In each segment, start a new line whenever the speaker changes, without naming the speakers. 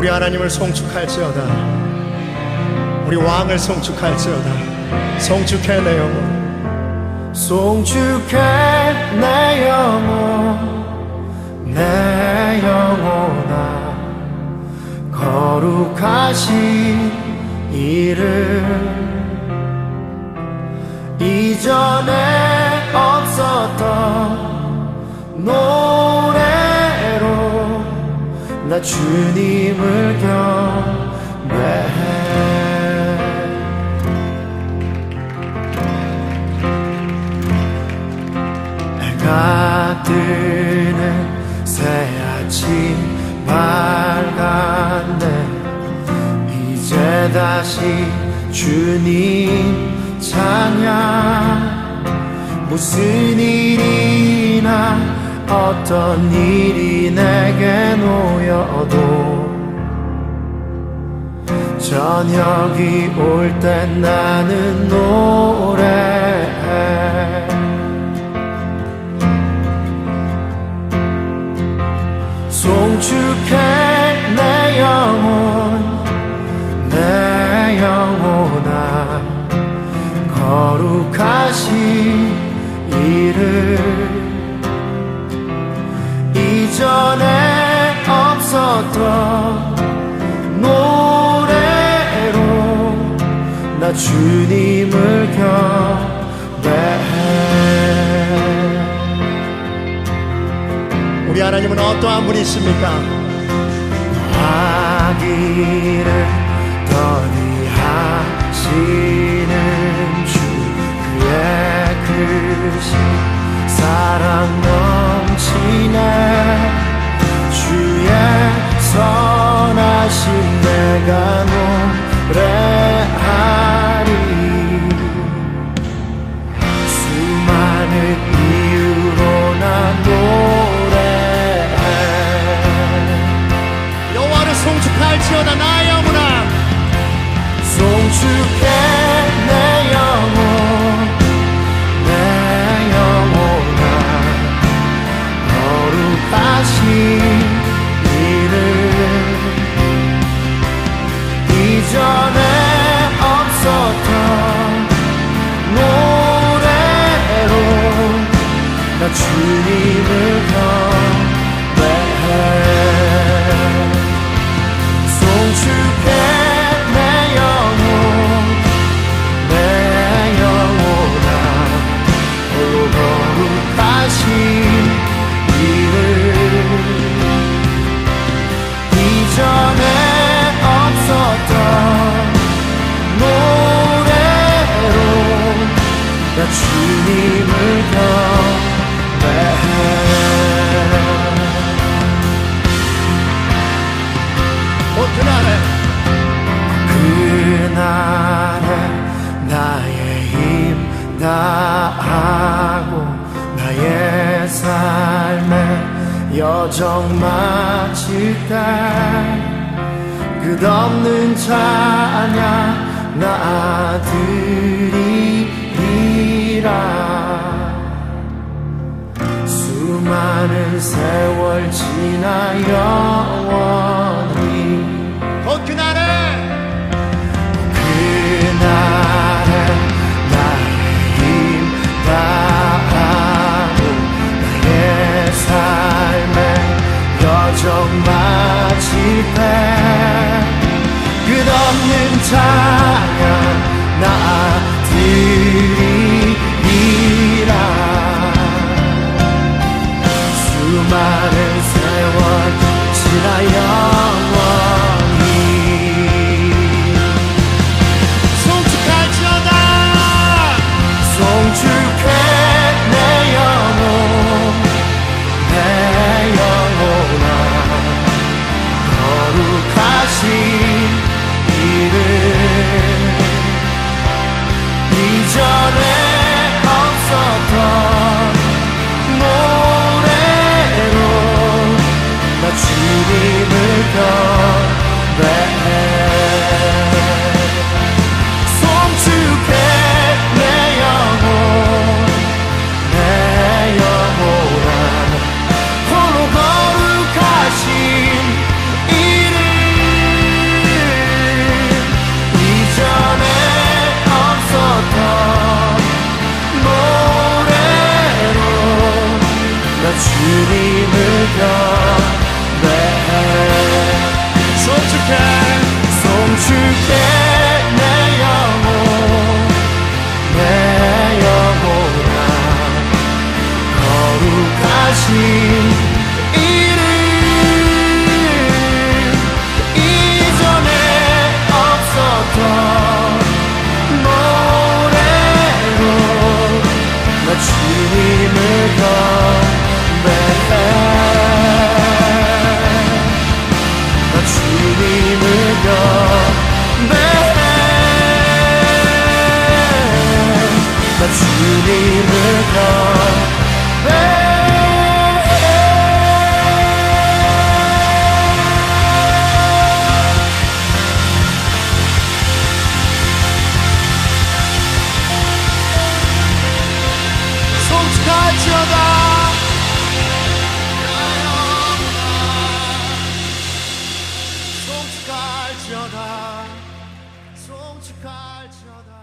우리 하나님을 송축할지어다. 우리 왕을 송축할지어다. 송축해 내 영혼,
송축해 내 영혼, 내 영혼아. 거룩하신 이름, 이전에 없었던 노래로 나 주님을 경배해. 해가 뜨는 새 아침 밝았네. 이제 다시 주님 찬양. 무슨 일이나 어떤 일이 내게 놓여도 저녁이 올 때 나는 노래해. 송축해 내 영혼, 내 영혼아. 거룩하신 이름, 이전에 없었던 노래로 나 주님을 경배해.
우리 하나님은 어떠한 분이십니까?
화기를 더디하시는 주, 그의 크신 사랑 넘치네. 주의 선하심 내가 노래하리. 수많은 이유로 나 노래해.
여호와를 송축할지어다 나의 영혼아.
송축해 내 영혼, 내 영혼아. 거룩하신 이름, 이전에 없었던 노래로 나 주님을 경배해. 송축해 내 영혼, 내 영혼아. 홀로 거룩하신 이름, 이전에 없었던 노래로 나 주님을 경배해.
그날에
그날에 나의 힘 다하고 나의 삶의 여정 마칠 때 끝없는 찬양 나 드리리라. 수많은 세월 지나 영원히
그날에
나의 힘 다하고 나의 삶의 여정 마칠 때 끝없는 찬양 나 드리리라. 수많은 세월 지나 영원히 송축해 내 영혼, 내 영혼아. 거룩하신 이름, 이전에 없었던 노래로 나 주님을 경배해. 송축해 내 영혼, 내 영혼아. 홀로 거룩하신 이름, 주님을 경배해
송축해
송축해 내 영혼 내 영혼아 거룩하신 이름 이전에 없었던 노래로 나 주님을 경배해 나 주님을 경배해 나 주님을 경배해
송축할지어다 송축할지어다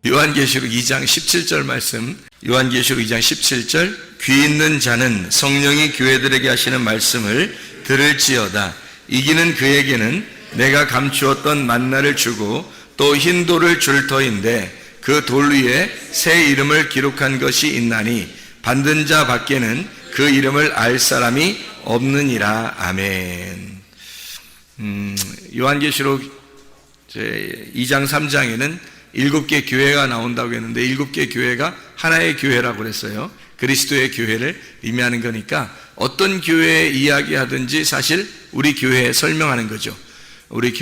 요한계시록 2장 17절 말씀, 요한계시록 2장 17절, 귀 있는 자는 성령이 교회들에게 하시는 말씀을 들을지어다. 이기는 그에게는 내가 감추었던 만나를 주고 또 흰 돌을 줄 터인데 그 돌 위에 새 이름을 기록한 것이 있나니 받는 자 밖에는 그 이름을 알 사람이 없느니라. 아멘. 요한계시록 2장 3장에는 7개 교회가 나온다고 했는데 7개 교회가 하나의 교회라고 그랬어요. 그리스도의 교회를 의미하는 거니까 어떤 교회 이야기하든지 사실 우리 교회에 설명하는 거죠. 우리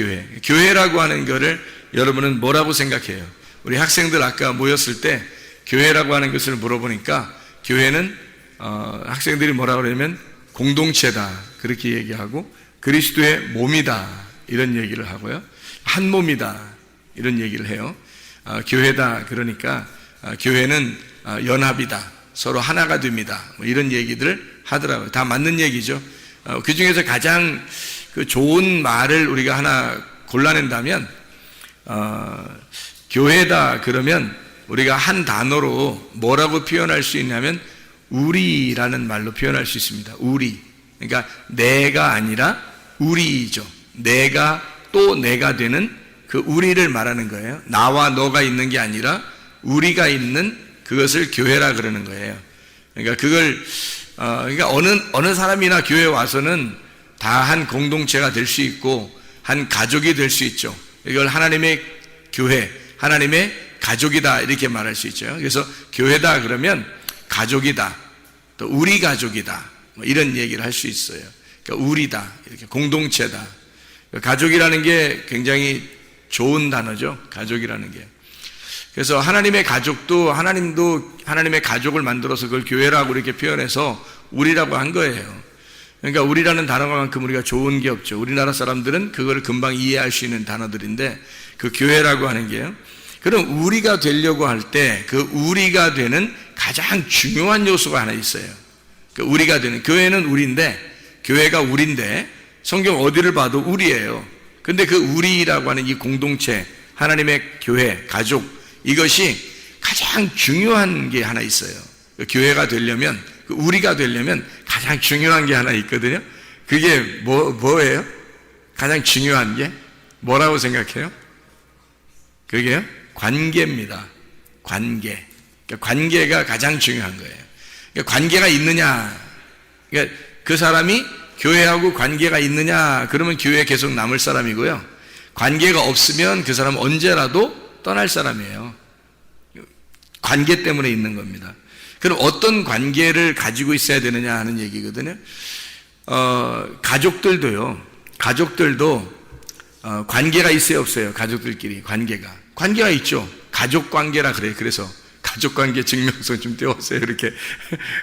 교회라고 하는 거를 여러분은 뭐라고 생각해요? 우리 학생들 아까 모였을 때 교회라고 하는 것을 물어보니까 교회는 학생들이 뭐라고 그러냐면 공동체다 그렇게 얘기하고 그리스도의 몸이다 이런 얘기를 하고요. 한 몸이다 이런 얘기를 해요. 교회다 그러니까 교회는 연합이다 서로 하나가 됩니다 뭐 이런 얘기들을 하더라고요. 다 맞는 얘기죠. 그 중에서 가장 그 좋은 말을 우리가 하나 골라낸다면 교회다 그러면 우리가 한 단어로 뭐라고 표현할 수 있냐면 우리라는 말로 표현할 수 있습니다. 우리. 그러니까 내가 아니라 우리죠. 내가 또 내가 되는 그 우리를 말하는 거예요. 나와 너가 있는 게 아니라 우리가 있는 그것을 교회라 그러는 거예요. 그러니까 그걸 그러니까 어느 사람이나 교회에 와서는 다 한 공동체가 될 수 있고 한 가족이 될 수 있죠. 이걸 하나님의 교회, 하나님의 가족이다 이렇게 말할 수 있죠. 그래서 교회다 그러면 가족이다, 또 우리 가족이다 뭐 이런 얘기를 할 수 있어요. 그러니까 우리다, 이렇게 공동체다. 가족이라는 게 굉장히 좋은 단어죠. 가족이라는 게. 그래서 하나님의 가족도 하나님도 하나님의 가족을 만들어서 그걸 교회라고 이렇게 표현해서 우리라고 한 거예요. 그러니까 우리라는 단어만큼 우리가 좋은 게 없죠. 우리나라 사람들은 그걸 금방 이해할 수 있는 단어들인데 그 교회라고 하는 게요. 그럼 우리가 되려고 할 때 그 우리가 되는 가장 중요한 요소가 하나 있어요. 그 우리가 되는 교회는 우리인데 교회가 우리인데 성경 어디를 봐도 우리예요. 근데 그 우리라고 하는 이 공동체 하나님의 교회 가족 이것이 가장 중요한 게 하나 있어요. 그 교회가 되려면 그 우리가 되려면 가장 중요한 게 하나 있거든요. 그게 뭐예요? 가장 중요한 게 뭐라고 생각해요? 그게요? 관계입니다. 관계. 그러니까 관계가 가장 중요한 거예요. 그러니까 관계가 있느냐? 그러니까 그 사람이 교회하고 관계가 있느냐? 그러면 교회에 계속 남을 사람이고요. 관계가 없으면 그 사람은 언제라도 떠날 사람이에요. 관계 때문에 있는 겁니다. 그럼 어떤 관계를 가지고 있어야 되느냐 하는 얘기거든요. 가족들도 관계가 있어요, 없어요? 가족들끼리 관계가 있죠. 가족 관계라 그래요. 그래서 가족 관계 증명서 좀 떼었어요. 이렇게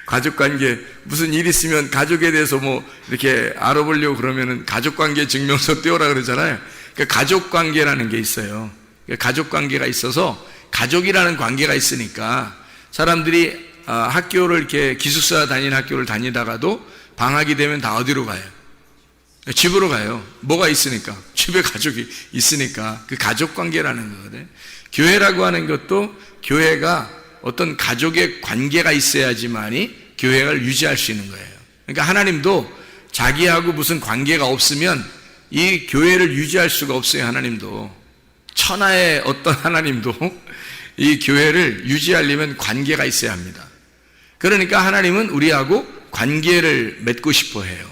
가족 관계 무슨 일 있으면 가족에 대해서 뭐 이렇게 알아보려고 그러면은 가족 관계 증명서 떼오라 그러잖아요. 그러니까 가족 관계라는 게 있어요. 그러니까 가족 관계가 있어서 가족이라는 관계가 있으니까 사람들이 학교를 이렇게 기숙사 다니는 학교를 다니다가도 방학이 되면 다 어디로 가요? 집으로 가요. 뭐가 있으니까? 집에 가족이 있으니까. 그 가족 관계라는 거거든요. 교회라고 하는 것도 교회가 어떤 가족의 관계가 있어야지만이 교회를 유지할 수 있는 거예요. 그러니까 하나님도 자기하고 무슨 관계가 없으면 이 교회를 유지할 수가 없어요. 하나님도 천하의 어떤 하나님도 이 교회를 유지하려면 관계가 있어야 합니다. 그러니까 하나님은 우리하고 관계를 맺고 싶어 해요.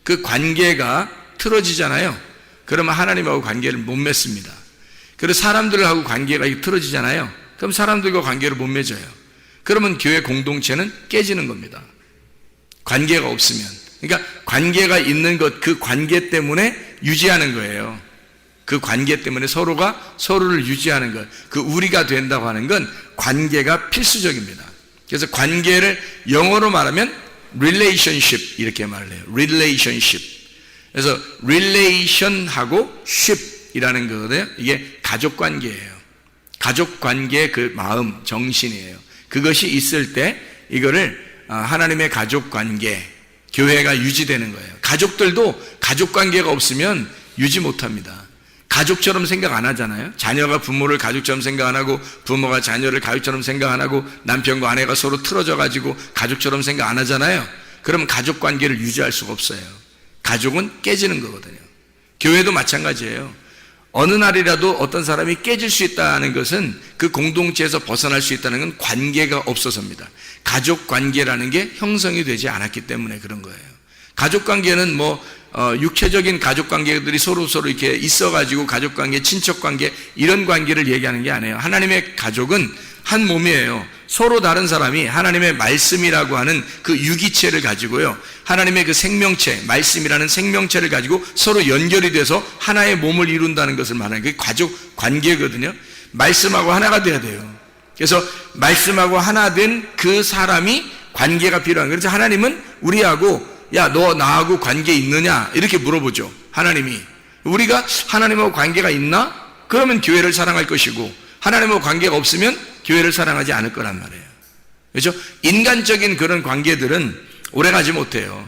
그 관계가 틀어지잖아요. 그러면 하나님하고 관계를 못 맺습니다. 그리고 사람들하고 관계가 틀어지잖아요. 그럼 사람들과 관계를 못 맺어요. 그러면 교회 공동체는 깨지는 겁니다. 관계가 없으면. 그러니까 관계가 있는 것, 그 관계 때문에 유지하는 거예요. 그 관계 때문에 서로가 서로를 유지하는 것, 그 우리가 된다고 하는 건 관계가 필수적입니다. 그래서 관계를 영어로 말하면 relationship 이렇게 말을 해요. relationship. 그래서 relation하고 ship이라는 거거든요. 이게 가족 관계예요. 가족 관계의 그 마음, 정신이에요. 그것이 있을 때 이거를 하나님의 가족 관계, 교회가 유지되는 거예요. 가족들도 가족 관계가 없으면 유지 못합니다. 가족처럼 생각 안 하잖아요. 자녀가 부모를 가족처럼 생각 안 하고 부모가 자녀를 가족처럼 생각 안 하고 남편과 아내가 서로 틀어져 가지고 가족처럼 생각 안 하잖아요. 그러면 가족 관계를 유지할 수가 없어요. 가족은 깨지는 거거든요. 교회도 마찬가지예요. 어느 날이라도 어떤 사람이 깨질 수 있다는 것은 그 공동체에서 벗어날 수 있다는 건 관계가 없어서입니다. 가족 관계라는 게 형성이 되지 않았기 때문에 그런 거예요. 가족 관계는 육체적인 가족 관계들이 서로 이렇게 있어가지고 가족 관계, 친척 관계 이런 관계를 얘기하는 게 아니에요. 하나님의 가족은 한 몸이에요. 서로 다른 사람이 하나님의 말씀이라고 하는 그 유기체를 가지고요. 하나님의 그 생명체, 말씀이라는 생명체를 가지고 서로 연결이 돼서 하나의 몸을 이룬다는 것을 말하는 게 가족 관계거든요. 말씀하고 하나가 돼야 돼요. 그래서 말씀하고 하나 된 그 사람이 관계가 필요한 거예요. 그래서 하나님은 우리하고 야, 너 나하고 관계 있느냐? 이렇게 물어보죠. 하나님이. 우리가 하나님하고 관계가 있나? 그러면 교회를 사랑할 것이고 하나님하고 관계가 없으면 교회를 사랑하지 않을 거란 말이에요. 그렇죠? 인간적인 그런 관계들은 오래가지 못해요.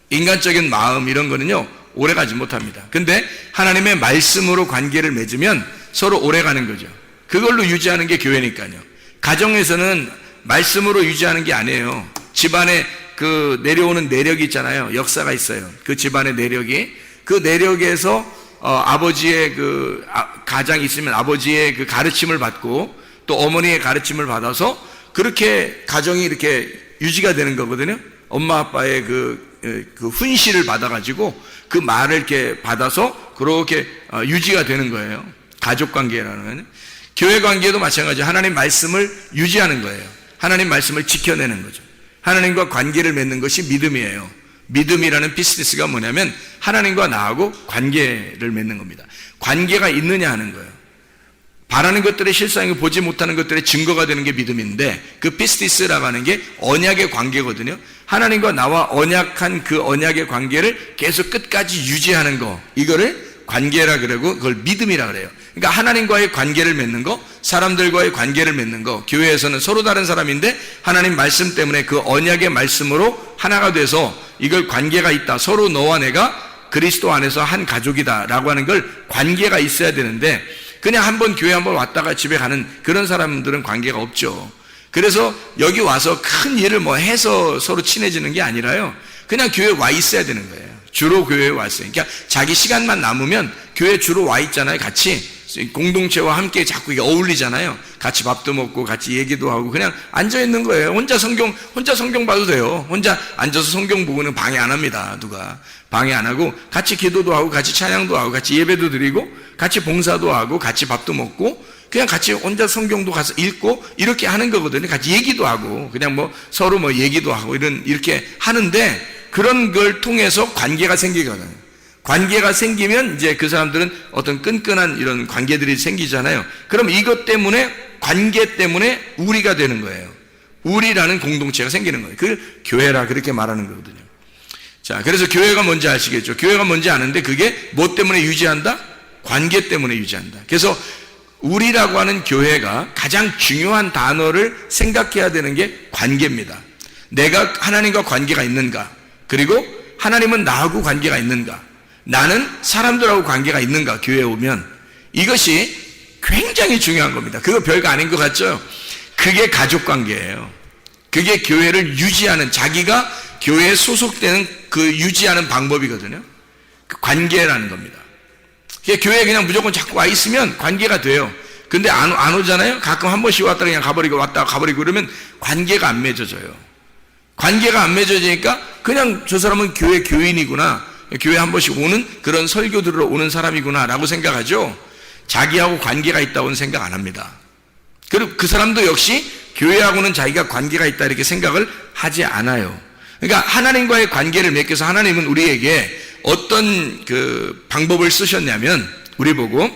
인간적인 마음 이런 거는요 오래가지 못합니다. 근데 하나님의 말씀으로 관계를 맺으면 서로 오래가는 거죠. 그걸로 유지하는 게 교회니까요. 가정에서는 말씀으로 유지하는 게 아니에요. 집안에 그 내려오는 내력이 있잖아요. 역사가 있어요. 그 집안의 내력이. 그 내력에서 아버지의 그 가장이 있으면 아버지의 그 가르침을 받고 또 어머니의 가르침을 받아서 그렇게 가정이 이렇게 유지가 되는 거거든요. 엄마 아빠의 그 훈시를 받아가지고 그 말을 이렇게 받아서 그렇게 유지가 되는 거예요. 가족 관계라는. 교회 관계도 마찬가지예요. 하나님 말씀을 유지하는 거예요. 하나님 말씀을 지켜내는 거죠. 하나님과 관계를 맺는 것이 믿음이에요. 믿음이라는 비즈니스가 뭐냐면 하나님과 나하고 관계를 맺는 겁니다. 관계가 있느냐 하는 거예요. 바라는 것들의 실상이고 보지 못하는 것들의 증거가 되는 게 믿음인데 그 비즈니스라고 하는 게 언약의 관계거든요. 하나님과 나와 언약한 그 언약의 관계를 계속 끝까지 유지하는 거, 이거를 관계라 그러고 그걸 믿음이라 그래요. 그러니까 하나님과의 관계를 맺는 거, 사람들과의 관계를 맺는 거, 교회에서는 서로 다른 사람인데 하나님 말씀 때문에 그 언약의 말씀으로 하나가 돼서 이걸 관계가 있다. 서로 너와 내가 그리스도 안에서 한 가족이다 라고 하는 걸 관계가 있어야 되는데 그냥 한번 교회 한번 왔다가 집에 가는 그런 사람들은 관계가 없죠. 그래서 여기 와서 큰 일을 해서 서로 친해지는 게 아니라요. 그냥 교회에 와 있어야 되는 거예요. 주로 교회에 왔어요. 그러니까 자기 시간만 남으면 교회 주로 와 있잖아요. 같이 공동체와 함께 자꾸 어울리잖아요. 같이 밥도 먹고 같이 얘기도 하고 그냥 앉아 있는 거예요. 혼자 성경 봐도 돼요. 혼자 앉아서 성경 보고는 방해 안 합니다. 누가 방해 안 하고 같이 기도도 하고 같이 찬양도 하고 같이 예배도 드리고 같이 봉사도 하고 같이 밥도 먹고 그냥 같이 혼자 성경도 가서 읽고 이렇게 하는 거거든요. 같이 얘기도 하고 그냥 서로 얘기도 하고 이렇게 하는데 그런 걸 통해서 관계가 생기거든요. 관계가 생기면 이제 그 사람들은 어떤 끈끈한 이런 관계들이 생기잖아요. 그럼 이것 때문에 관계 때문에 우리가 되는 거예요. 우리라는 공동체가 생기는 거예요. 그걸 교회라 그렇게 말하는 거거든요. 자, 그래서 교회가 뭔지 아시겠죠? 교회가 뭔지 아는데 그게 뭐 때문에 유지한다? 관계 때문에 유지한다. 그래서 우리라고 하는 교회가 가장 중요한 단어를 생각해야 되는 게 관계입니다. 내가 하나님과 관계가 있는가? 그리고 하나님은 나하고 관계가 있는가? 나는 사람들하고 관계가 있는가? 교회에 오면 이것이 굉장히 중요한 겁니다. 그거 별거 아닌 것 같죠? 그게 가족관계예요. 그게 교회를 유지하는, 자기가 교회에 소속되는 그 유지하는 방법이거든요. 그 관계라는 겁니다. 교회에 그냥 무조건 자꾸 와 있으면 관계가 돼요. 근데 안 오잖아요? 가끔 한 번씩 왔다가 그냥 가버리고 왔다가 가버리고 그러면 관계가 안 맺어져요. 관계가 안 맺어지니까 그냥 저 사람은 교회 교인이구나, 교회 한 번씩 오는 그런 설교 들으러 오는 사람이구나 라고 생각하죠. 자기하고 관계가 있다고는 생각 안 합니다. 그리고 그 사람도 역시 교회하고는 자기가 관계가 있다 이렇게 생각을 하지 않아요. 그러니까 하나님과의 관계를 맺기 위해서 하나님은 우리에게 어떤 그 방법을 쓰셨냐면, 우리 보고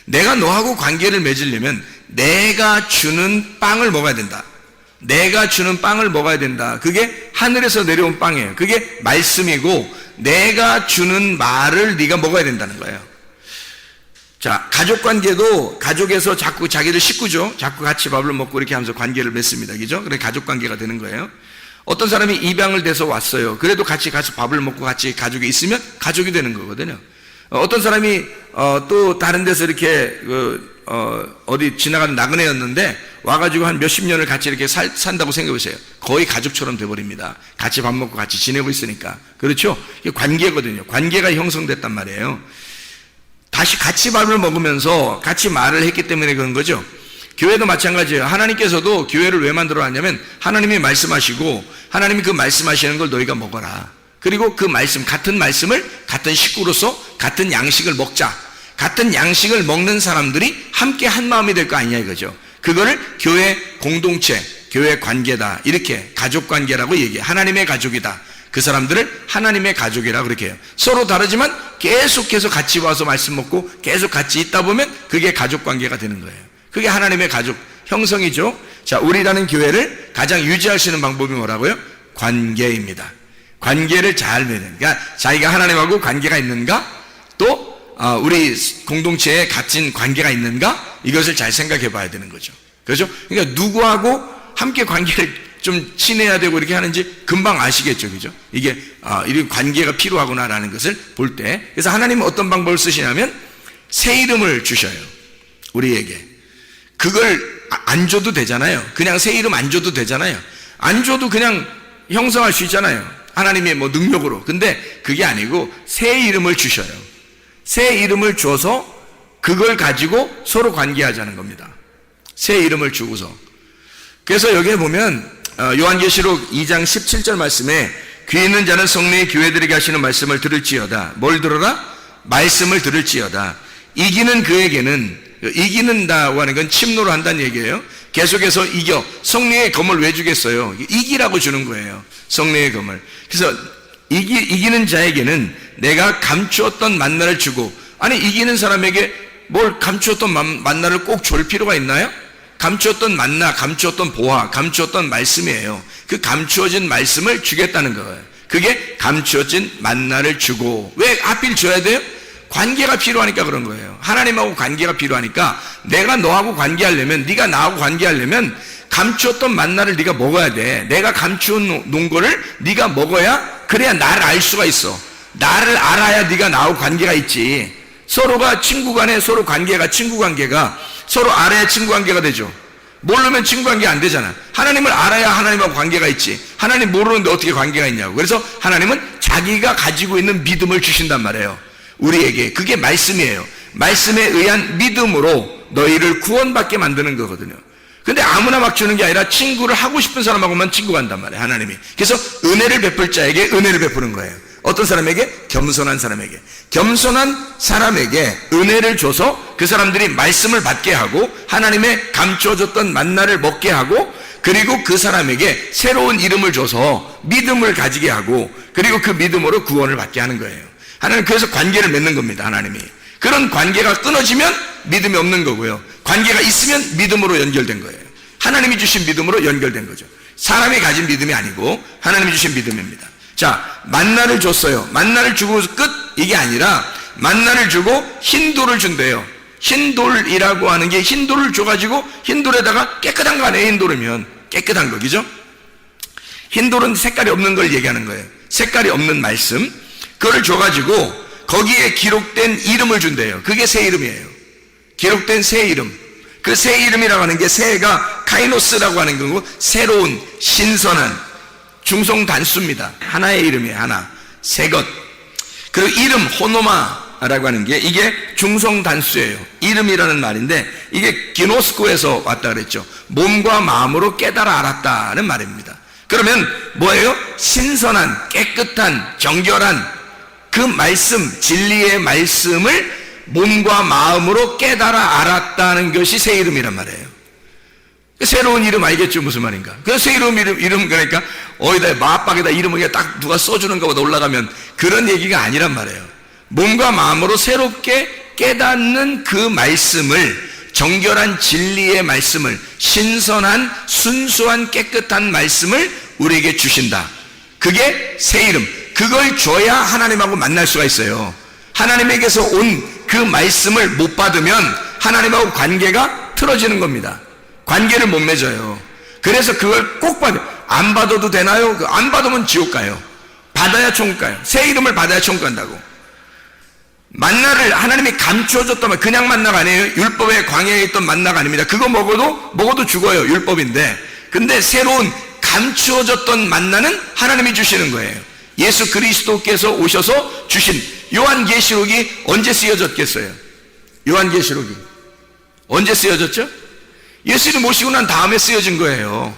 내가 너하고 관계를 맺으려면 내가 주는 빵을 먹어야 된다. 내가 주는 빵을 먹어야 된다. 그게 하늘에서 내려온 빵이에요. 그게 말씀이고 내가 주는 말을 네가 먹어야 된다는 거예요. 자, 가족관계도 가족에서 자꾸 자기들 식구죠. 자꾸 같이 밥을 먹고 이렇게 하면서 관계를 맺습니다. 그죠? 그래 가족관계가 되는 거예요. 어떤 사람이 입양을 돼서 왔어요. 그래도 같이 가서 밥을 먹고 같이 가족이 있으면 가족이 되는 거거든요. 어떤 사람이 또 다른 데서 이렇게 어디 지나가는 나그네였는데 와가지고 한 몇십 년을 같이 이렇게 산다고 생각해보세요. 거의 가족처럼 돼버립니다. 같이 밥 먹고 같이 지내고 있으니까. 그렇죠? 이게 관계거든요. 관계가 형성됐단 말이에요. 다시 같이 밥을 먹으면서 같이 말을 했기 때문에 그런 거죠. 교회도 마찬가지예요. 하나님께서도 교회를 왜 만들어 놨냐면 하나님이 말씀하시고 하나님이 그 말씀하시는 걸 너희가 먹어라. 그리고 그 말씀, 같은 말씀을 같은 식구로서 같은 양식을 먹자. 같은 양식을 먹는 사람들이 함께 한 마음이 될 거 아니냐 이거죠. 그거를 교회 공동체, 교회 관계다, 이렇게 가족 관계라고 얘기해요. 하나님의 가족이다. 그 사람들을 하나님의 가족이라고 그렇게 해요. 서로 다르지만 계속해서 같이 와서 말씀 먹고 계속 같이 있다 보면 그게 가족 관계가 되는 거예요. 그게 하나님의 가족 형성이죠. 자, 우리라는 교회를 가장 유지할 수 있는 방법이 뭐라고요? 관계입니다. 관계를 잘 맺는, 그러니까 자기가 하나님하고 관계가 있는가, 또 우리 공동체에 갇힌 관계가 있는가, 이것을 잘 생각해 봐야 되는 거죠. 그렇죠? 그러니까 누구하고 함께 관계를 좀 친해야 되고 이렇게 하는지 금방 아시겠죠. 그죠? 이게 이런 관계가 필요하구나라는 것을 볼 때, 그래서 하나님은 어떤 방법을 쓰시냐면 새 이름을 주셔요. 우리에게. 그걸 안 줘도 되잖아요. 그냥 새 이름 안 줘도 되잖아요. 안 줘도 그냥 형성할 수 있잖아요. 하나님의 뭐 능력으로. 근데 그게 아니고 새 이름을 주셔요. 새 이름을 줘서 그걸 가지고 서로 관계하자는 겁니다. 새 이름을 주고서. 그래서 여기에 보면 요한계시록 2장 17절 말씀에 귀 있는 자는 성령이 교회들에게 하시는 말씀을 들을지어다. 뭘 들어라? 말씀을 들을지어다. 이기는 그에게는, 이기는다고 하는 건 침노를 한다는 얘기예요. 계속해서 이겨. 성령의 검을 왜 주겠어요? 이기라고 주는 거예요. 성령의 검을. 그래서 이기는 자에게는 내가 감추었던 만나를 주고, 아니 이기는 사람에게 뭘 감추었던 만나를 꼭 줄 필요가 있나요? 감추었던 만나, 감추었던 보화, 감추었던 말씀이에요. 그 감추어진 말씀을 주겠다는 거예요. 그게 감추어진 만나를 주고. 왜 하필 줘야 돼요? 관계가 필요하니까 그런 거예요. 하나님하고 관계가 필요하니까 내가 너하고 관계하려면, 네가 나하고 관계하려면 감추었던 만나를 네가 먹어야 돼. 내가 감추어 놓은 거를 네가 먹어야, 그래야 나를 알 수가 있어. 나를 알아야 네가 나하고 관계가 있지. 서로가 친구 간에 서로 관계가, 친구 관계가 서로 알아야 친구 관계가 되죠. 모르면 친구 관계 안 되잖아. 하나님을 알아야 하나님하고 관계가 있지. 하나님 모르는데 어떻게 관계가 있냐고. 그래서 하나님은 자기가 가지고 있는 믿음을 주신단 말이에요. 우리에게. 그게 말씀이에요. 말씀에 의한 믿음으로 너희를 구원받게 만드는 거거든요. 근데 아무나 막 주는 게 아니라 친구를 하고 싶은 사람하고만 친구가 한단 말이에요. 하나님이. 그래서 은혜를 베풀 자에게 은혜를 베푸는 거예요. 어떤 사람에게? 겸손한 사람에게. 겸손한 사람에게 은혜를 줘서 그 사람들이 말씀을 받게 하고 하나님의 감춰줬던 만나를 먹게 하고, 그리고 그 사람에게 새로운 이름을 줘서 믿음을 가지게 하고, 그리고 그 믿음으로 구원을 받게 하는 거예요. 하나님 그래서 관계를 맺는 겁니다. 하나님이. 그런 관계가 끊어지면 믿음이 없는 거고요. 관계가 있으면 믿음으로 연결된 거예요. 하나님이 주신 믿음으로 연결된 거죠. 사람이 가진 믿음이 아니고 하나님이 주신 믿음입니다. 자, 만나를 줬어요. 만나를 주고 끝, 이게 아니라 만나를 주고 흰돌을 준대요. 흰돌이라고 하는 게, 흰돌을 줘가지고 흰돌에다가 깨끗한 거 안에 흰돌이면 깨끗한 거, 그죠? 흰돌은 색깔이 없는 걸 얘기하는 거예요. 색깔이 없는 말씀, 그걸 줘가지고 거기에 기록된 이름을 준대요. 그게 새 이름이에요. 기록된 새 이름. 그 새 이름이라고 하는 게 새가 카이노스라고 하는 거고 새로운 신선한 중성 단수입니다. 하나의 이름이에요. 하나. 새 것. 그리고 이름 호노마라고 하는 게 이게 중성 단수예요. 이름이라는 말인데 이게 기노스코에서 왔다 그랬죠. 몸과 마음으로 깨달아 알았다는 말입니다. 그러면 뭐예요? 신선한, 깨끗한, 정결한 그 말씀, 진리의 말씀을 몸과 마음으로 깨달아 알았다는 것이 새 이름이란 말이에요. 새로운 이름 알겠죠? 무슨 말인가? 그 새 이름 그러니까 어디다 마박에다 이름을 딱 누가 써주는 것보다 올라가면 그런 얘기가 아니란 말이에요. 몸과 마음으로 새롭게 깨닫는 그 말씀을, 정결한 진리의 말씀을, 신선한 순수한 깨끗한 말씀을 우리에게 주신다. 그게 새 이름. 그걸 줘야 하나님하고 만날 수가 있어요. 하나님에게서 온 그 말씀을 못 받으면 하나님하고 관계가 틀어지는 겁니다. 관계를 못 맺어요. 그래서 그걸 꼭 받아요. 안 받아도 되나요? 안 받으면 지옥 가요. 받아야 천국 가요. 새 이름을 받아야 천국 간다고. 만나를 하나님이 감추어줬다면 그냥 만나가 아니에요. 율법의 광야에 있던 만나가 아닙니다. 그거 먹어도 죽어요. 율법인데. 근데 새로운 감추어졌던 만나는 하나님이 주시는 거예요. 예수 그리스도께서 오셔서 주신 요한계시록이 언제 쓰여졌겠어요? 요한계시록이 언제 쓰여졌죠? 예수님 모시고 난 다음에 쓰여진 거예요.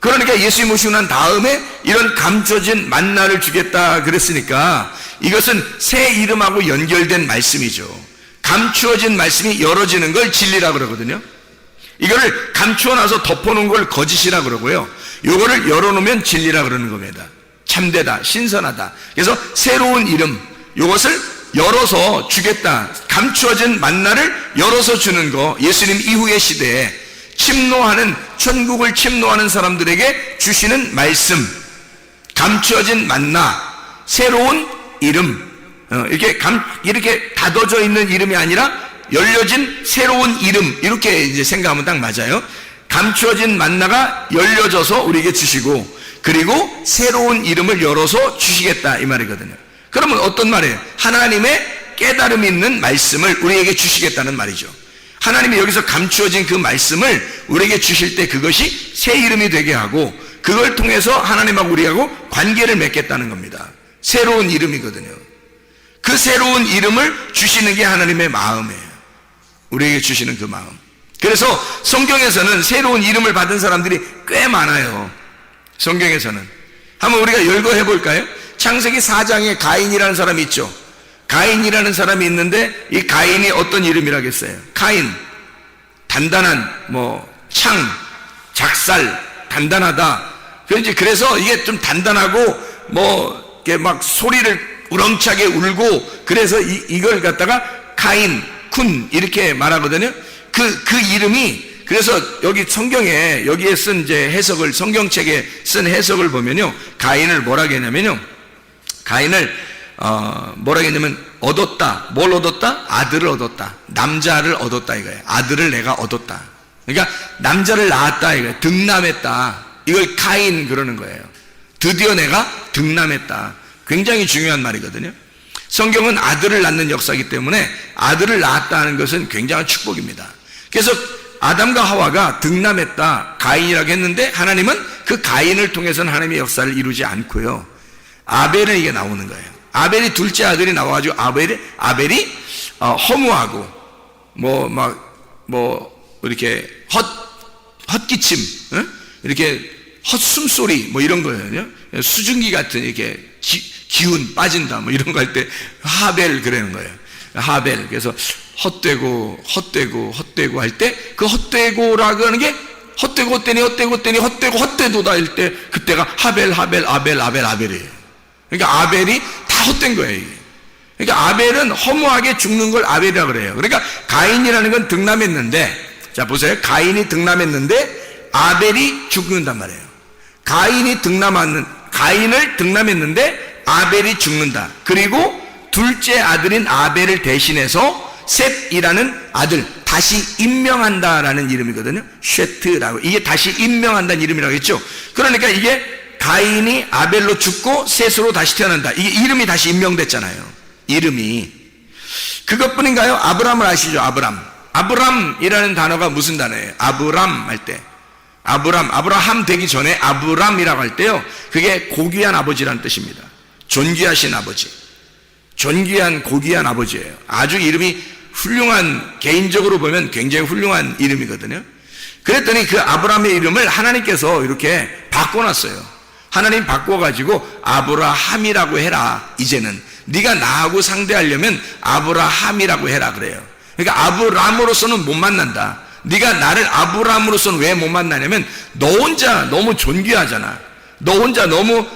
그러니까 예수님 모시고 난 다음에 이런 감춰진 만나를 주겠다 그랬으니까 이것은 새 이름하고 연결된 말씀이죠. 감추어진 말씀이 열어지는 걸 진리라 그러거든요. 이거를 감추어놔서 덮어놓은 걸 거짓이라 그러고요. 이거를 열어놓으면 진리라 그러는 겁니다. 참되다, 신선하다. 그래서 새로운 이름, 이것을 열어서 주겠다. 감추어진 만나를 열어서 주는 거. 예수님 이후의 시대에 침노하는, 천국을 침노하는 사람들에게 주시는 말씀, 감추어진 만나, 새로운 이름, 이렇게 닫아져 있는 이름이 아니라 열려진 새로운 이름, 이렇게 이제 생각하면 딱 맞아요. 감추어진 만나가 열려져서 우리에게 주시고, 그리고 새로운 이름을 열어서 주시겠다 이 말이거든요. 그러면 어떤 말이에요? 하나님의 깨달음 있는 말씀을 우리에게 주시겠다는 말이죠. 하나님이 여기서 감추어진 그 말씀을 우리에게 주실 때 그것이 새 이름이 되게 하고, 그걸 통해서 하나님하고 우리하고 관계를 맺겠다는 겁니다. 새로운 이름이거든요. 그 새로운 이름을 주시는 게 하나님의 마음이에요. 우리에게 주시는 그 마음. 그래서 성경에서는 새로운 이름을 받은 사람들이 꽤 많아요. 성경에서는. 한번 우리가 열거해 볼까요? 창세기 4장에 가인이라는 사람이 있죠. 가인이라는 사람이 있는데 이 가인이 어떤 이름이라겠어요? 카인, 단단한, 창, 작살, 단단하다. 그래서 이게 좀 단단하고 이렇게 막 소리를 우렁차게 울고, 그래서 이걸 갖다가 카인, 쿤 이렇게 말하거든요. 그 이름이, 그래서 여기 성경에 여기에 쓴 이제 해석을, 성경책에 쓴 해석을 보면요, 가인을 뭐라고 했냐면요, 가인을 뭐라고 했냐면 얻었다. 뭘 얻었다? 아들을 얻었다. 남자를 얻었다 이거예요. 아들을 내가 얻었다. 그러니까 남자를 낳았다 이거예요. 득남했다. 이걸 카인 그러는 거예요. 드디어 내가 득남했다. 굉장히 중요한 말이거든요. 성경은 아들을 낳는 역사이기 때문에 아들을 낳았다는 것은 굉장한 축복입니다. 그래서 아담과 하와가 득남했다, 가인이라고 했는데 하나님은 그 가인을 통해서는 하나님의 역사를 이루지 않고요, 아벨은 이게 나오는 거예요. 아벨이 둘째 아들이 나와가지고 아벨이 허무하고 이렇게 헛기침, 이렇게 헛숨소리 이런 거예요. 수증기 같은 이렇게 기운 빠진다 이런 거 할 때 하벨 그러는 거예요. 하벨. 그래서 헛되고 할 때 그 헛되고라고 하는 게 헛되도다 할 때 그때가 아벨이에요. 그러니까 아벨이 다 헛된 거예요. 이게. 그러니까 아벨은 허무하게 죽는 걸 아벨이라고 그래요. 그러니까 가인이라는 건 득남했는데, 자 보세요. 가인이 득남했는데 아벨이 죽는단 말이에요. 가인을 득남했는데 아벨이 죽는다. 그리고 둘째 아들인 아벨을 대신해서 셋이라는 아들 다시 임명한다라는 이름이거든요. 쉐트라고. 이게 다시 임명한다는 이름이라고 했죠. 그러니까 이게 가인이 아벨로 죽고 셋으로 다시 태어난다. 이게 이름이 다시 임명됐잖아요. 이름이. 그것뿐인가요? 아브람을 아시죠? 아브람이라는 단어가 무슨 단어예요? 아브람 할 때, 아브라함 되기 전에 아브람이라고 할 때요, 그게 고귀한 아버지라는 뜻입니다. 존귀하신 아버지, 존귀한 고귀한 아버지예요. 아주 이름이 훌륭한, 개인적으로 보면 굉장히 훌륭한 이름이거든요. 그랬더니 그 아브라함의 이름을 하나님께서 이렇게 바꿔놨어요. 하나님 바꿔가지고 아브라함이라고 해라. 이제는 네가 나하고 상대하려면 아브라함이라고 해라 그래요. 그러니까 아브람으로서는 못 만난다. 네가 나를 아브람으로서는 왜 못 만나냐면 너 혼자 너무 존귀하잖아. 너 혼자 너무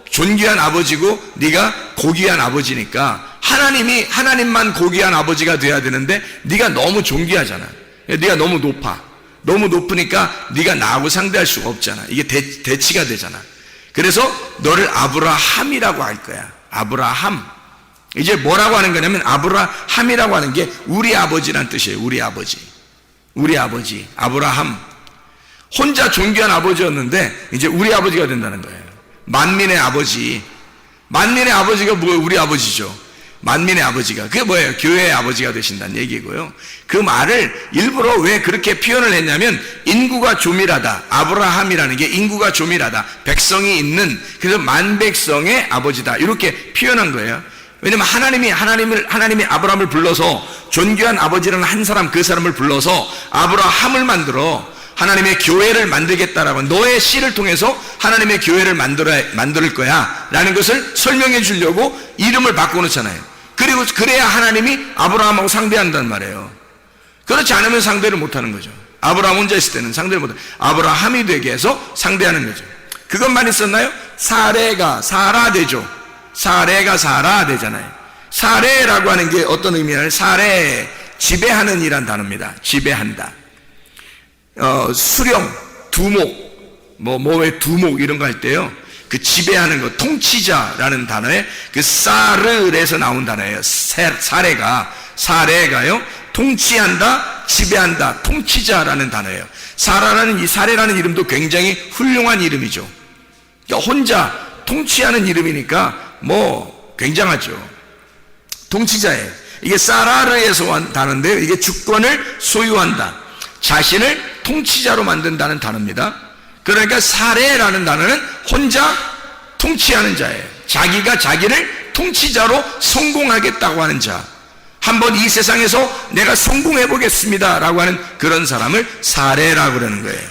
존귀한 아버지고 네가 고귀한 아버지니까 하나님만 고귀한 아버지가 돼야 되는데 네가 너무 존귀하잖아. 네가 너무 높아. 너무 높으니까 네가 나하고 상대할 수가 없잖아. 이게 대치가 되잖아. 그래서 너를 아브라함이라고 할 거야. 아브라함. 이제 뭐라고 하는 거냐면 아브라함이라고 하는 게 우리 아버지란 뜻이에요. 우리 아버지. 우리 아버지 아브라함. 혼자 존귀한 아버지였는데 이제 우리 아버지가 된다는 거예요. 만민의 아버지. 만민의 아버지가 뭐예요? 우리 아버지죠. 만민의 아버지가. 그게 뭐예요? 교회의 아버지가 되신다는 얘기고요. 그 말을 일부러 왜 그렇게 표현을 했냐면 인구가 조밀하다. 아브라함이라는 게 인구가 조밀하다. 백성이 있는, 그래서 만백성의 아버지다. 이렇게 표현한 거예요. 왜냐면 하나님이 아브라함을 불러서 존귀한 아버지라는 한 사람, 그 사람을 불러서 아브라함을 만들어 하나님의 교회를 만들겠다라고, 너의 씨를 통해서 하나님의 교회를 만들 거야 라는 것을 설명해 주려고 이름을 바꿔놓잖아요. 그리고 그래야 하나님이 아브라함하고 상대한단 말이에요. 그렇지 않으면 상대를 못하는 거죠. 아브라함 혼자 있을 때는 상대를 못하는, 아브라함이 되게 해서 상대하는 거죠. 그것만 있었나요? 사레가 사라 되죠. 사레가 사라 되잖아요. 사레라고 하는 게 어떤 의미냐면 사레, 지배하는 이란 단어입니다. 지배한다. 수령, 두목, 뭐의 두목 이런 거 할 때요, 그 지배하는 거, 통치자라는 단어에 그 사르에서 나온 단어예요. 사레가요, 통치한다, 지배한다, 통치자라는 단어예요. 이 사레라는 이름도 굉장히 훌륭한 이름이죠. 그러니까 혼자 통치하는 이름이니까 굉장하죠. 통치자예요. 이게 사라르에서 온 단어인데요, 이게 주권을 소유한다, 자신을 통치자로 만든다는 단어입니다. 그러니까 사레라는 단어는 혼자 통치하는 자예요. 자기가 자기를 통치자로 성공하겠다고 하는 자, 한번 이 세상에서 내가 성공해 보겠습니다 라고 하는 그런 사람을 사레라고 그러는 거예요.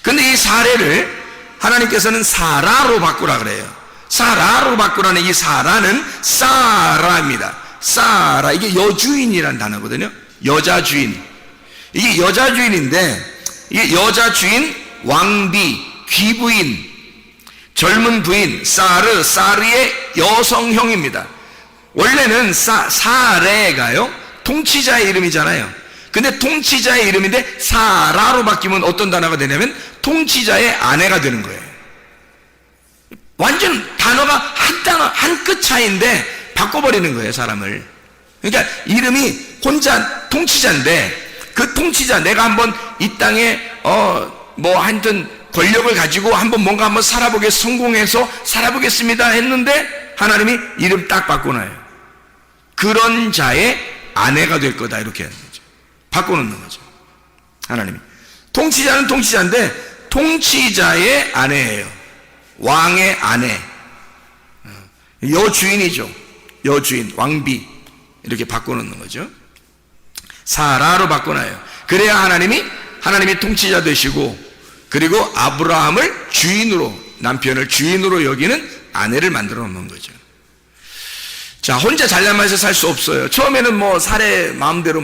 근데 이 사레를 하나님께서는 사라로 바꾸라 그래요. 사라로 바꾸라는 이 사라는 사라입니다. 사라, 이게 여주인이라는 단어거든요. 여자 주인. 이게 여자 주인인데, 이게 여자 주인, 왕비, 귀부인, 젊은 부인, 사르의 여성형입니다. 원래는 사레가요, 통치자의 이름이잖아요. 근데 통치자의 이름인데 사라로 바뀌면 어떤 단어가 되냐면 통치자의 아내가 되는 거예요. 완전 단어가 한 끗 차이인데 바꿔버리는 거예요, 사람을. 그러니까 이름이 혼자 통치자인데, 그 통치자, 내가 한번 이 땅에 하여튼 권력을 가지고 한번 성공해서 살아보겠습니다 했는데 하나님이 이름 딱 바꿔놔요. 그런 자의 아내가 될 거다, 이렇게 하는 거죠. 바꿔놓는 거죠, 하나님이. 통치자는 통치자인데 통치자의 아내예요. 왕의 아내, 여주인이죠. 여주인, 왕비, 이렇게 바꿔놓는 거죠. 사라로 바꿔놔요. 그래야 하나님이 통치자 되시고, 그리고 아브라함을 남편을 주인으로 여기는 아내를 만들어 놓는 거죠. 자, 혼자 잘나면서 살 수 없어요. 처음에는 사레 마음대로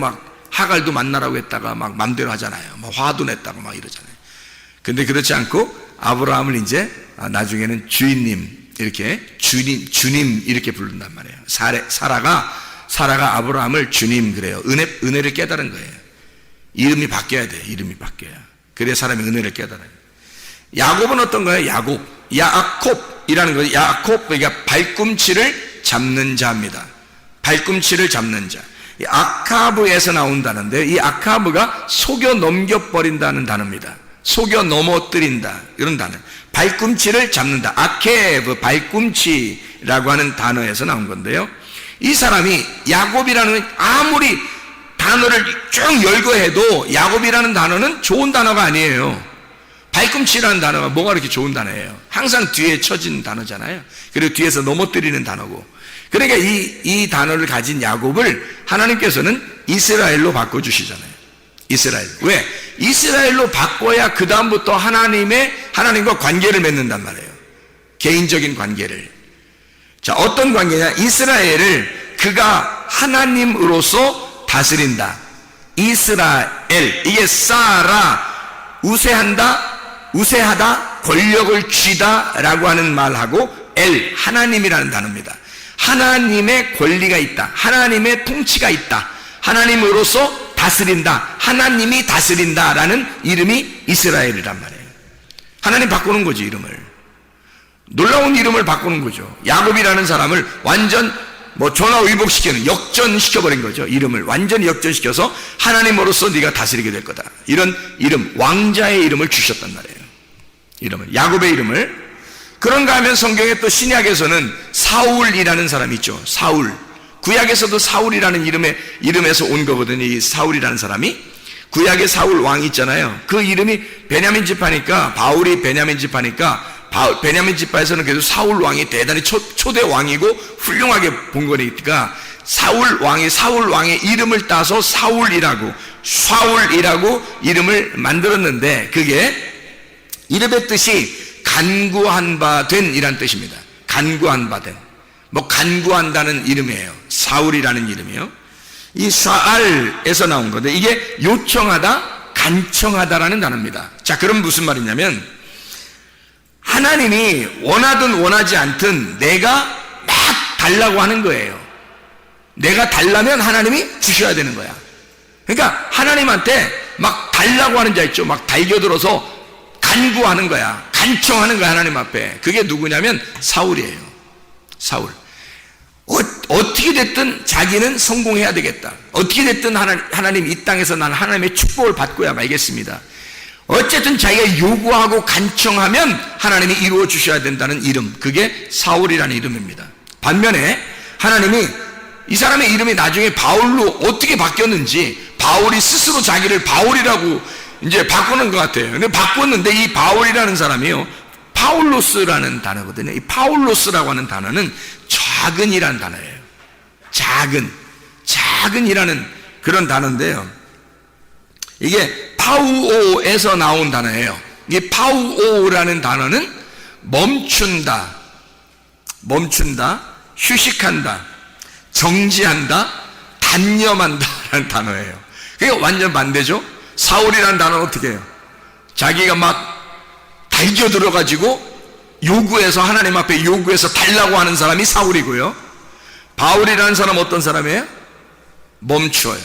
하갈도 만나라고 했다가 마음대로 하잖아요. 화도 냈다고 이러잖아요. 근데 그렇지 않고 아브라함을 이제 나중에는 주인님, 이렇게 주님 이렇게 부른단 말이에요. 사라가 아브라함을 주님 그래요. 은혜를 깨달은 거예요. 이름이 바뀌어야 돼요. 이름이 바뀌어야. 그래야 사람이 은혜를 깨달아요. 야곱은 어떤 거예요? 야콥이라는 거예요. 야콥, 그러니까 발꿈치를 잡는 자입니다. 발꿈치를 잡는 자. 이 아카브에서 나온다는데, 이 아카브가 속여 넘겨버린다는 단어입니다. 속여 넘어뜨린다, 이런 단어. 발꿈치를 잡는다. 아케브, 발꿈치라고 하는 단어에서 나온 건데요, 이 사람이 야곱이라는, 아무리 단어를 쭉 열거해도 야곱이라는 단어는 좋은 단어가 아니에요. 발꿈치라는 단어가 뭐가 그렇게 좋은 단어예요? 항상 뒤에 쳐진 단어잖아요. 그리고 뒤에서 넘어뜨리는 단어고. 그러니까 이 단어를 가진 야곱을 하나님께서는 이스라엘로 바꿔주시잖아요. 이스라엘. 왜? 이스라엘로 바꿔야 그 다음부터 하나님과 관계를 맺는단 말이에요. 개인적인 관계를. 자, 어떤 관계냐? 이스라엘을 그가 하나님으로서 다스린다. 이스라엘. 이게 사라, 우세하다, 권력을 쥐다 라고 하는 말하고 엘, 하나님이라는 단어입니다. 하나님의 권리가 있다. 하나님의 통치가 있다. 하나님으로서 다스린다. 하나님이 다스린다라는 이름이 이스라엘이란 말이에요. 하나님 바꾸는 거지, 이름을. 놀라운 이름을 바꾸는 거죠. 야곱이라는 사람을 완전 전화위복시키는, 역전시켜버린 거죠. 이름을 완전히 역전시켜서 하나님으로서 네가 다스리게 될 거다. 이런 이름, 왕자의 이름을 주셨단 말이에요. 이름을, 야곱의 이름을. 그런가 하면 성경에 또 신약에서는 사울이라는 사람이 있죠. 사울. 구약에서도 사울이라는 이름에서 온 거거든요. 이 사울이라는 사람이. 구약의 사울 왕이 있잖아요. 그 이름이 베냐민 지파니까, 바울이 베냐민 지파니까, 베냐민 지파에서는 그래도 사울 왕이 대단히 초대 왕이고 훌륭하게 본 거니까 사울 왕의 이름을 따서 사울이라고 이름을 만들었는데, 그게 이름의 뜻이 간구한 바 된 이란 뜻입니다. 간구한 바 된. 간구한다는 이름이에요. 사울이라는 이름이요. 이 샤알에서 나온 건데, 이게 요청하다, 간청하다라는 단어입니다. 자, 그럼 무슨 말이냐면, 하나님이 원하든 원하지 않든 내가 막 달라고 하는 거예요. 내가 달라면 하나님이 주셔야 되는 거야. 그러니까 하나님한테 막 달라고 하는 자 있죠. 막 달겨들어서 간구하는 거야. 간청하는 거야, 하나님 앞에. 그게 누구냐면 사울이에요. 사울. 어떻게 됐든 자기는 성공해야 되겠다. 어떻게 됐든 하나님 이 땅에서 나는 하나님의 축복을 받고야 말겠습니다. 어쨌든 자기가 요구하고 간청하면 하나님이 이루어 주셔야 된다는 이름, 그게 사울이라는 이름입니다. 반면에 하나님이 이 사람의 이름이 나중에 바울로 어떻게 바뀌었는지, 바울이 스스로 자기를 바울이라고 이제 바꾸는 것 같아요. 근데 바꿨는데 이 바울이라는 사람이요, 파울로스라는 단어거든요. 이 파울로스라고 하는 단어는 작은이라는 단어예요. 작은이라는 그런 단어인데요. 이게 파우오에서 나온 단어예요. 이 파우오라는 단어는 멈춘다, 휴식한다, 정지한다, 단념한다라는 단어예요. 그게 완전 반대죠. 사울이라는 단어는 어떻게 해요? 자기가 막 달겨들어가지고 요구해서, 하나님 앞에 요구해서 달라고 하는 사람이 사울이고요. 바울이라는 사람은 어떤 사람이에요? 멈춰요.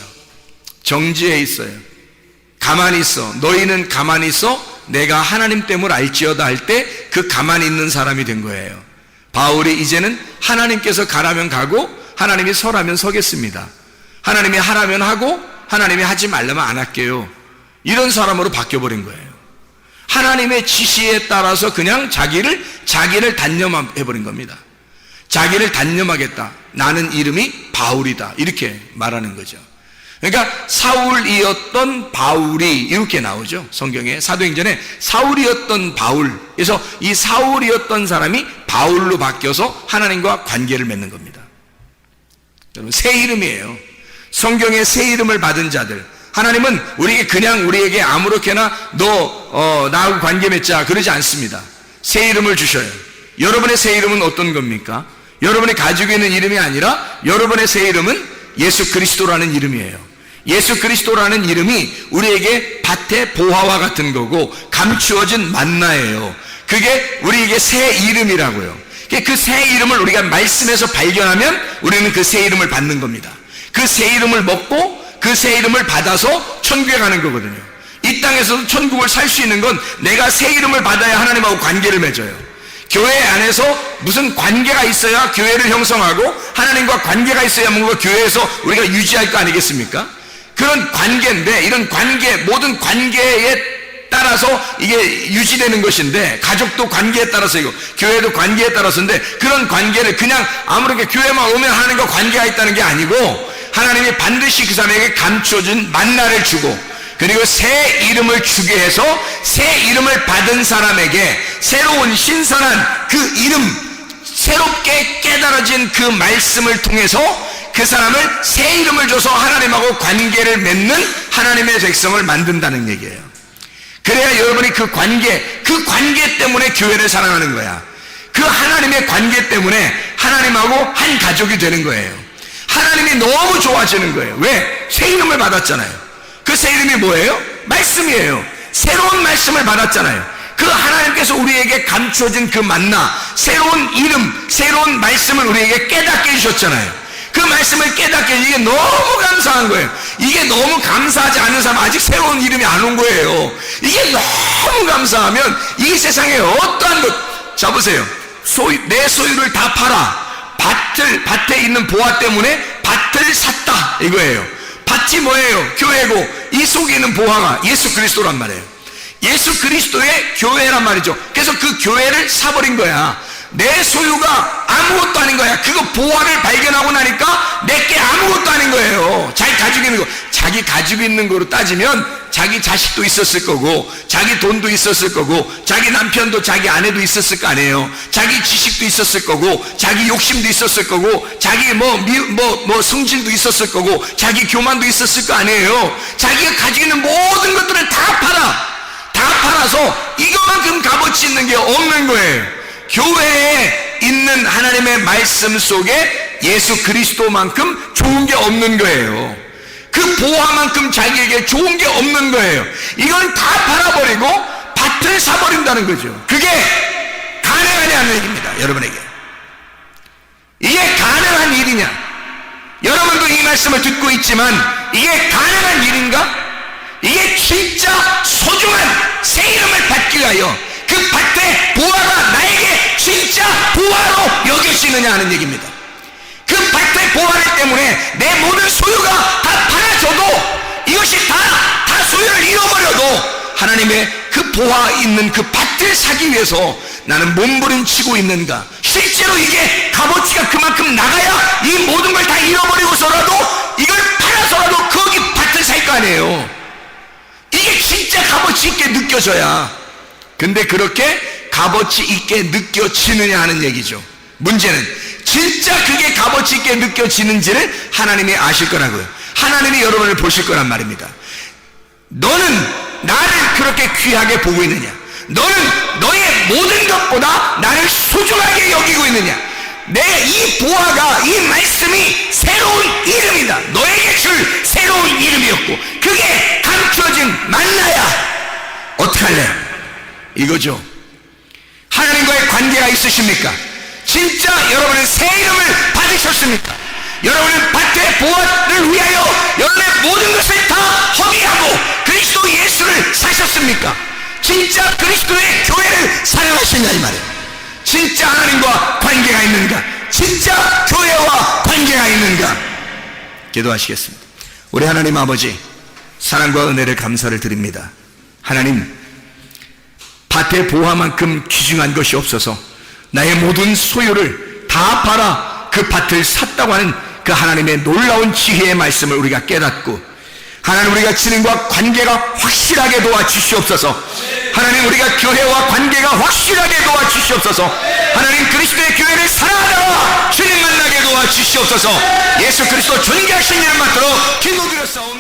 정지해 있어요. 가만히 있어. 너희는 가만히 있어. 내가 하나님 됨을 알지어다 할 때 그 가만히 있는 사람이 된 거예요. 바울이 이제는 하나님께서 가라면 가고 하나님이 서라면 서겠습니다. 하나님이 하라면 하고 하나님이 하지 말라면 안 할게요. 이런 사람으로 바뀌어버린 거예요. 하나님의 지시에 따라서 그냥 자기를 단념해버린 겁니다. 자기를 단념하겠다. 나는 이름이 바울이다. 이렇게 말하는 거죠. 그러니까 사울이었던 바울이 이렇게 나오죠. 성경에 사도행전에 사울이었던 바울. 그래서 이 사울이었던 사람이 바울로 바뀌어서 하나님과 관계를 맺는 겁니다. 여러분, 새 이름이에요. 성경에 새 이름을 받은 자들, 하나님은 우리에게 아무렇게나 나하고 관계 맺자 그러지 않습니다. 새 이름을 주셔요. 여러분의 새 이름은 어떤 겁니까? 여러분이 가지고 있는 이름이 아니라 여러분의 새 이름은 예수 그리스도라는 이름이에요. 예수 그리스도라는 이름이 우리에게 밭의 보화와 같은 거고 감추어진 만나예요. 그게 우리에게 새 이름이라고요. 그 새 이름을 우리가 말씀에서 발견하면 우리는 그 새 이름을 받는 겁니다. 그 새 이름을 먹고 그 새 이름을 받아서 천국에 가는 거거든요. 이 땅에서도 천국을 살 수 있는 건 내가 새 이름을 받아야 하나님하고 관계를 맺어요. 교회 안에서 무슨 관계가 있어야 교회를 형성하고 하나님과 관계가 있어야 뭔가 교회에서 우리가 유지할 거 아니겠습니까? 그런 관계인데, 이런 관계, 모든 관계에 따라서 이게 유지되는 것인데, 가족도 관계에 따라서이고 교회도 관계에 따라서인데, 그런 관계를 그냥 아무렇게 교회만 오면 하나님과 관계가 있다는 게 아니고 하나님이 반드시 그 사람에게 감춰준 만나를 주고, 그리고 새 이름을 주게 해서 새 이름을 받은 사람에게 새로운 신선한 그 이름, 새롭게 깨달아진 그 말씀을 통해서 그 사람을 새 이름을 줘서 하나님하고 관계를 맺는 하나님의 백성을 만든다는 얘기예요. 그래야 여러분이 그 관계 때문에 교회를 사랑하는 거야. 그 하나님의 관계 때문에 하나님하고 한 가족이 되는 거예요. 하나님이 너무 좋아지는 거예요. 왜? 새 이름을 받았잖아요. 그 새 이름이 뭐예요? 말씀이에요. 새로운 말씀을 받았잖아요. 그 하나님께서 우리에게 감춰진 그 만나, 새로운 이름, 새로운 말씀을 우리에게 깨닫게 해주셨잖아요. 그 말씀을 깨닫게 해주신 이게 너무 감사한 거예요. 이게 너무 감사하지 않은 사람 아직 새로운 이름이 안 온 거예요. 이게 너무 감사하면 이 세상에 어떠한 것, 자 보세요. 내 소유를 다 팔아. 밭에 있는 보화 때문에 밭을 샀다 이거예요. 밭이 뭐예요? 교회고 이 속에 있는 보화가 예수 그리스도란 말이에요. 예수 그리스도의 교회란 말이죠. 그래서 그 교회를 사버린 거야. 내 소유가 아무것도 아닌 거야. 그거 보화를 발견하고 나니까 내게 아무것도 아닌 거예요. 자기 가지고 있는 거, 자기 가지고 있는 거로 따지면 자기 자식도 있었을 거고, 자기 돈도 있었을 거고, 자기 남편도 자기 아내도 있었을 거 아니에요. 자기 지식도 있었을 거고, 자기 욕심도 있었을 거고, 자기 성질도 있었을 거고, 자기 교만도 있었을 거 아니에요. 자기가 가지고 있는 모든 것들을 다 팔아서 이거만큼 값어치 있는 게 없는 거예요. 교회에 있는 하나님의 말씀 속에 예수 그리스도만큼 좋은 게 없는 거예요. 그 보화만큼 자기에게 좋은 게 없는 거예요. 이건 다 팔아버리고 밭을 사버린다는 거죠. 그게 가능하냐는 얘기입니다. 여러분에게 이게 가능한 일이냐? 여러분도 이 말씀을 듣고 있지만 이게 가능한 일인가? 이게 진짜 소중한 새 이름을 받기 위하여 그 밭의 보화가 나에게 진짜 보화로 여겨지느냐 하는 얘기입니다. 그 밭의 보화 때문에 내 모든 소유가 다 팔아져도, 이것이 다 소유를 잃어버려도 하나님의 그 보화 있는 그 밭을 사기 위해서 나는 몸부림치고 있는가? 실제로 이게 값어치가 그만큼 나가야 이 모든 걸 다 잃어버리고서라도 이걸 팔아서라도 거기 밭을 살 거 아니에요. 이게 진짜 값어치 있게 느껴져야. 근데 그렇게 값어치 있게 느껴지느냐 하는 얘기죠. 문제는 진짜 그게 값어치 있게 느껴지는지를 하나님이 아실 거라고요. 하나님이 여러분을 보실 거란 말입니다. 너는 나를 그렇게 귀하게 보고 있느냐? 너는 너의 모든 것보다 나를 소중하게 여기고 있느냐? 내 이 보화가, 이 말씀이 새로운 이름이다. 너에게 줄 새로운 이름이었고 그게 감춰진 만나야. 어떻게 할래요? 이거죠. 하나님과의 관계가 있으십니까? 진짜 여러분은 새 이름을 받으셨습니까? 여러분은 밭의 보화를 위하여 여러분의 모든 것을 다 허비하고 그리스도 예수를 사셨습니까? 진짜 그리스도의 교회를 사랑하시냐 이 말이에요. 진짜 하나님과 관계가 있는가? 진짜 교회와 관계가 있는가? 기도하시겠습니다. 우리 하나님 아버지, 사랑과 은혜를 감사를 드립니다. 하나님, 밭의 보화만큼 귀중한 것이 없어서 나의 모든 소유를 다 팔아 그 밭을 샀다고 하는 그 하나님의 놀라운 지혜의 말씀을 우리가 깨닫고, 하나님 우리가 주님과 관계가 확실하게 도와주시옵소서. 하나님 우리가 교회와 관계가 확실하게 도와주시옵소서. 하나님 그리스도의 교회를 사랑하다가 주님 만나게 도와주시옵소서. 예수 그리스도 존귀하신 이름 받들어 기도드렸사옵나다.